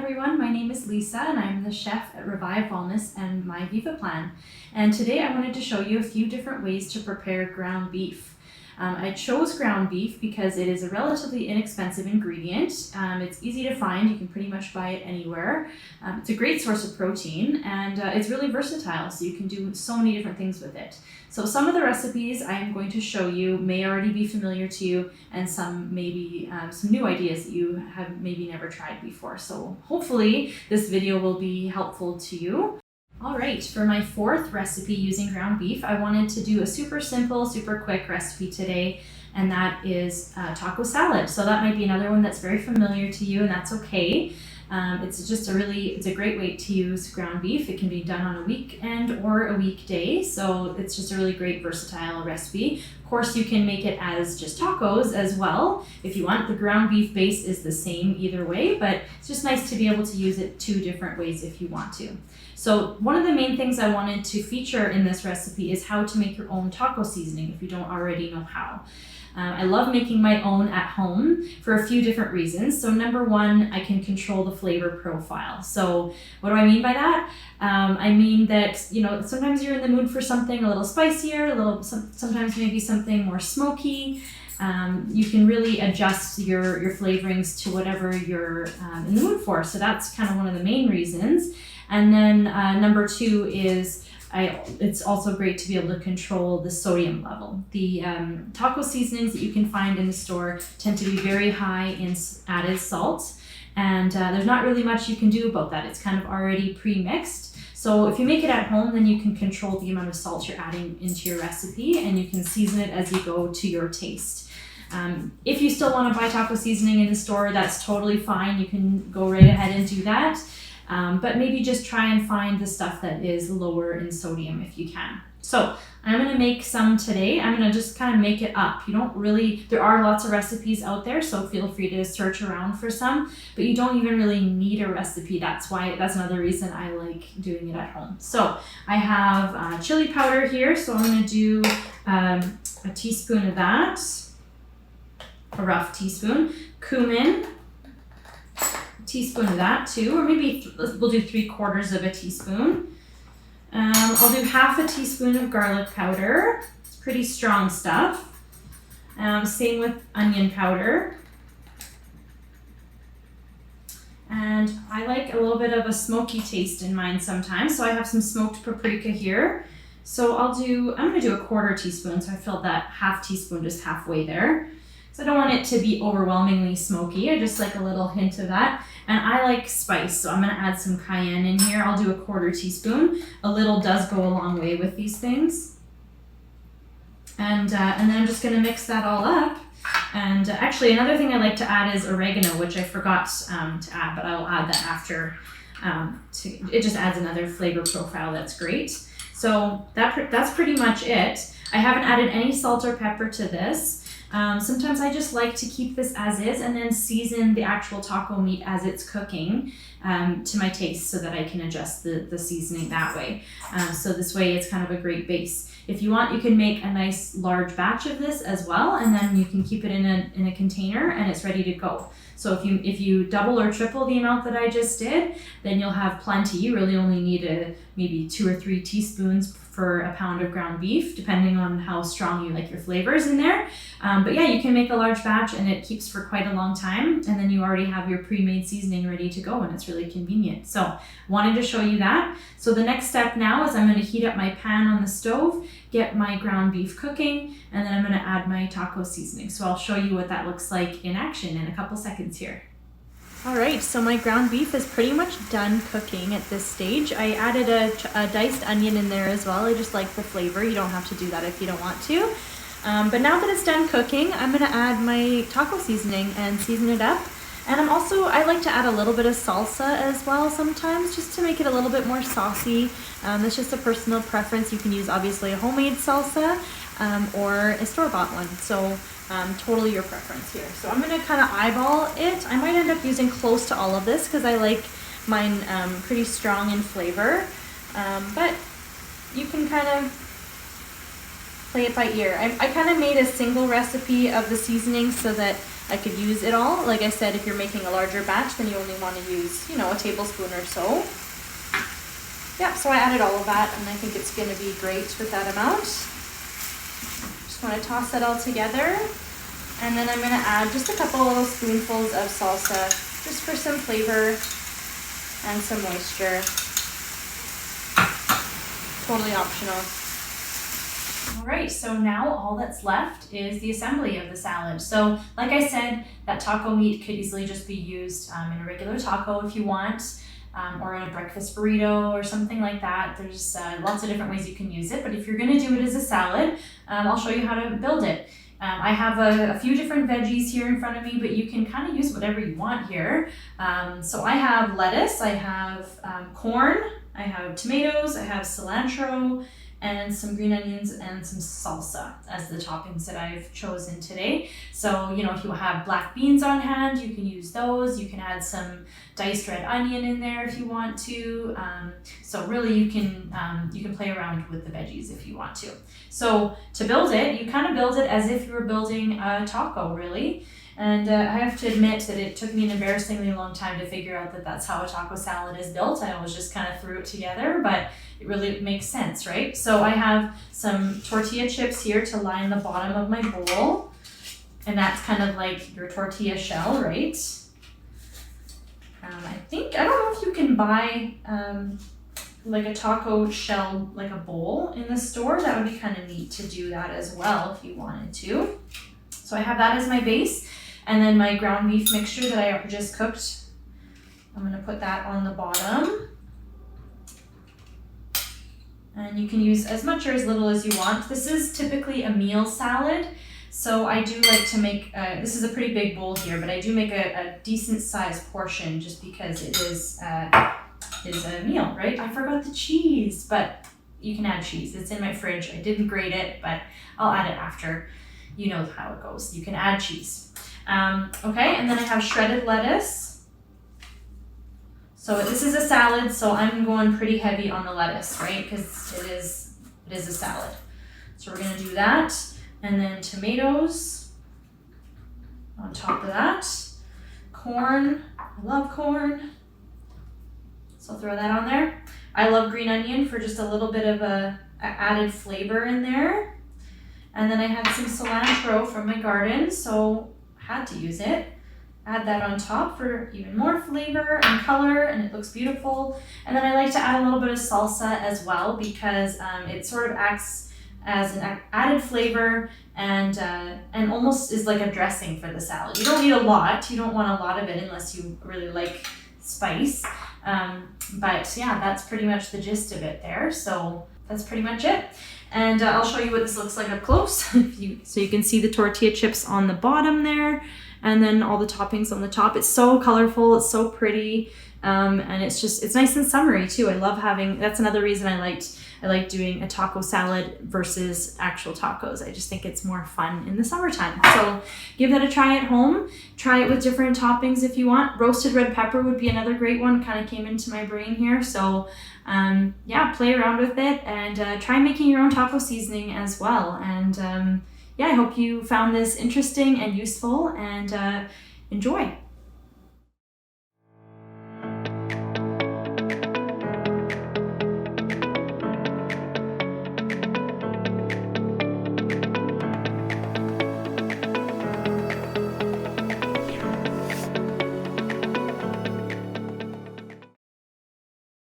everyone, my name is Lisa and I'm the chef at Revive Wellness and My Viva Plan. And today I wanted to show you a few different ways to prepare ground beef. I chose ground beef because it is a relatively inexpensive ingredient. It's easy to find, you can pretty much buy it anywhere. It's a great source of protein and it's really versatile, so you can do so many different things with it. So some of the recipes I am going to show you may already be familiar to you, and some maybe some new ideas that you have maybe never tried before. So hopefully this video will be helpful to you. All right, for my fourth recipe using ground beef, I wanted to do a super simple, super quick recipe today, and that is taco salad. So that might be another one that's very familiar to you, and that's okay. It's a great way to use ground beef. It can be done on a weekend or a weekday, so it's just a really great versatile recipe. Of course, you can make it as just tacos as well if you want. The ground beef base is the same either way, but it's just nice to be able to use it two different ways if you want to. So one of the main things I wanted to feature in this recipe is how to make your own taco seasoning if you don't already know how. I love making my own at home for a few different reasons. So number one, I can control the flavor profile. So what do I mean by that? I mean that, you know, sometimes you're in the mood for something a little spicier, sometimes maybe something more smoky. You can really adjust your flavorings to whatever you're in the mood for. So that's kind of one of the main reasons. And then number two is it's also great to be able to control the sodium level. The taco seasonings that you can find in the store tend to be very high in added salt, and there's not really much you can do about that. It's kind of already pre-mixed. So if you make it at home, then you can control the amount of salt you're adding into your recipe, and you can season it as you go to your taste. If you still want to buy taco seasoning in the store, that's totally fine. You can go right ahead and do that. But maybe just try and find the stuff that is lower in sodium if you can. So I'm going to make some today. I'm going to just kind of make it up. There are lots of recipes out there, so feel free to search around for some, but you don't even really need a recipe. That's another reason I like doing it at home. So I have chili powder here, so I'm going to do a teaspoon of that, a rough teaspoon, cumin, teaspoon of that too, or maybe we'll do 3/4 of a teaspoon. I'll do half a teaspoon of garlic powder. It's pretty strong stuff. Same with onion powder. And I like a little bit of a smoky taste in mine sometimes, so I have some smoked paprika here. So I'm gonna do a 1/4 teaspoon, so I filled that half teaspoon just halfway there. So I don't want it to be overwhelmingly smoky. I just like a little hint of that. And I like spice, so I'm gonna add some cayenne in here. I'll do a 1/4 teaspoon. A little does go a long way with these things. And then I'm just gonna mix that all up. And actually another thing I like to add is oregano, which I forgot to add, but I'll add that after. It just adds another flavor profile that's great. So that's pretty much it. I haven't added any salt or pepper to this. Sometimes I just like to keep this as is and then season the actual taco meat as it's cooking to my taste so that I can adjust the seasoning that way. So this way it's kind of a great base. If you want, you can make a nice large batch of this as well, and then you can keep it in a container and it's ready to go. So if you double or triple the amount that I just did, then you'll have plenty. You really only need maybe 2 or 3 teaspoons for a pound of ground beef, depending on how strong you like your flavors in there. But yeah, you can make a large batch and it keeps for quite a long time, and then you already have your pre-made seasoning ready to go, and it's really convenient. So wanted to show you that. So the next step now is I'm going to heat up my pan on the stove, get my ground beef cooking, and then I'm going to add my taco seasoning. So I'll show you what that looks like in action in a couple seconds here. All right, so my ground beef is pretty much done cooking at this stage. I added a diced onion in there as well. I just like the flavor. You don't have to do that if you don't want to. But now that it's done cooking, I'm gonna add my taco seasoning and season it up. And I like to add a little bit of salsa as well sometimes, just to make it a little bit more saucy. That's just a personal preference. You can use obviously a homemade salsa or a store-bought one. So totally your preference here. So I'm gonna kind of eyeball it. I might end up using close to all of this because I like mine pretty strong in flavor. But you can kind of play it by ear. I kind of made a single recipe of the seasoning so that I could use it all. Like I said, if you're making a larger batch, then you only want to use, a tablespoon or so. Yeah, so I added all of that, and I think it's going to be great with that amount. Just want to toss that all together. And then I'm going to add just a couple spoonfuls of salsa, just for some flavor and some moisture. Totally optional. All right, so now all that's left is the assembly of the salad. So like I said, that taco meat could easily just be used in a regular taco if you want, or in a breakfast burrito or something like that. There's lots of different ways you can use it, but if you're gonna do it as a salad, I'll show you how to build it. I have a few different veggies here in front of me, but you can kind of use whatever you want here. So I have lettuce, I have corn, I have tomatoes, I have cilantro, and some green onions and some salsa as the toppings that I've chosen today. So, if you have black beans on hand, you can use those. You can add some diced red onion in there if you want to. So really you can play around with the veggies if you want to. So to build it, you kind of build it as if you were building a taco, really. And I have to admit that it took me an embarrassingly long time to figure out that that's how a taco salad is built. I always just kind of threw it together, but it really makes sense, right? So I have some tortilla chips here to line the bottom of my bowl. And that's kind of like your tortilla shell, right? I don't know if you can buy like a taco shell, like a bowl in the store. That would be kind of neat to do that as well if you wanted to. So I have that as my base. And then my ground beef mixture that I just cooked, I'm gonna put that on the bottom. And you can use as much or as little as you want. This is typically a meal salad. So I do like to make, this is a pretty big bowl here, but I do make a decent sized portion just because it is a meal, right? I forgot the cheese, but you can add cheese. It's in my fridge. I didn't grate it, but I'll add it after. You know how it goes. You can add cheese. Okay, and then I have shredded lettuce. So this is a salad, so I'm going pretty heavy on the lettuce, right? Because it is a salad. So we're gonna do that. And then tomatoes on top of that. Corn, I love corn. So I'll throw that on there. I love green onion for just a little bit of a added flavor in there. And then I have some cilantro from my garden, so I had to use it. Add that on top for even more flavor and color, and it looks beautiful. And then I like to add a little bit of salsa as well because it sort of acts as an added flavor and almost is like a dressing for the salad. You don't need a lot. You don't want a lot of it unless you really like spice. But yeah, that's pretty much the gist of it there. So that's pretty much it. And I'll show you what this looks like up close. So you can see the tortilla chips on the bottom there, and then all the toppings on the top. It's so colorful, it's so pretty, and it's nice and summery too. I love having, that's another reason I like doing a taco salad versus actual tacos. I just think it's more fun in the summertime. So give that a try at home. Try it with different toppings if you want. Roasted red pepper would be another great one, kind of came into my brain here. So yeah, play around with it and try making your own taco seasoning as well. And yeah, I hope you found this interesting and useful, and enjoy.